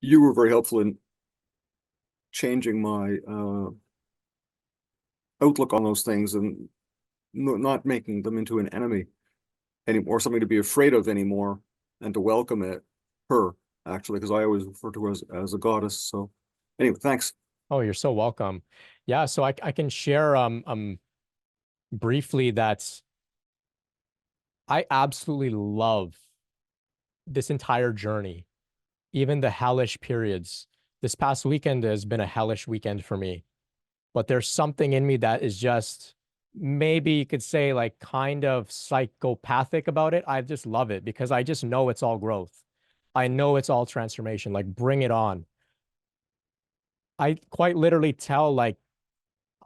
you were very helpful in changing my outlook on those things and not making them into an enemy anymore, something to be afraid of anymore, and to welcome it, her, actually, because I always refer to her as a goddess. So anyway, thanks. Oh, you're so welcome. Yeah, so I can share briefly that I absolutely love this entire journey, even the hellish periods. This past weekend has been a hellish weekend for me, but there's something in me that is just, maybe you could say, like, kind of psychopathic about it. I just love it because I just know it's all growth. I know it's all transformation. Like, bring it on. I quite literally tell, like,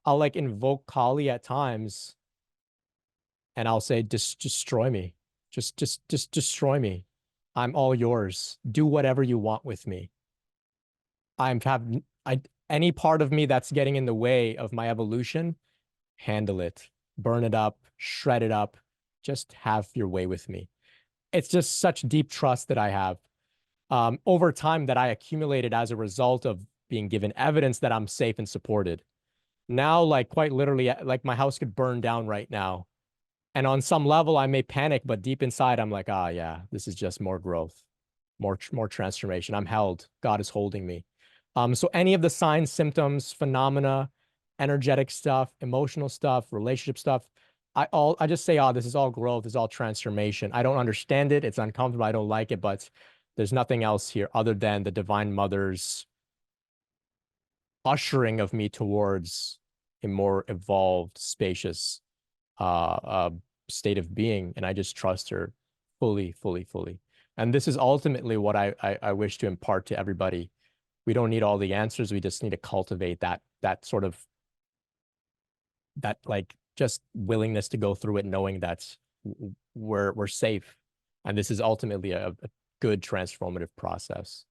I'll like invoke Kali at times and I'll say, just destroy me. Just destroy me. I'm all yours. Do whatever you want with me. I'm have I any part of me that's getting in the way of my evolution, handle it. Burn it up, shred it up. Just have your way with me. It's just such deep trust that I have over time that I accumulated as a result of being given evidence that I'm safe and supported. Now, like, quite literally, like, my house could burn down right now. And on some level, I may panic, but deep inside, I'm like, ah, yeah, this is just more growth, more transformation. I'm held. God is holding me. So any of the signs, symptoms, phenomena, energetic stuff, emotional stuff, relationship stuff, I just say, oh, this is all growth, this is all transformation. I don't understand it. It's uncomfortable. I don't like it, but there's nothing else here other than the Divine Mother's ushering of me towards a more evolved, spacious state of being, and I just trust her fully, fully, fully. And this is ultimately what I wish to impart to everybody. We don't need all the answers. We just need to cultivate that sort of, that, like, just willingness to go through it, knowing that we're safe, and this is ultimately a good transformative process.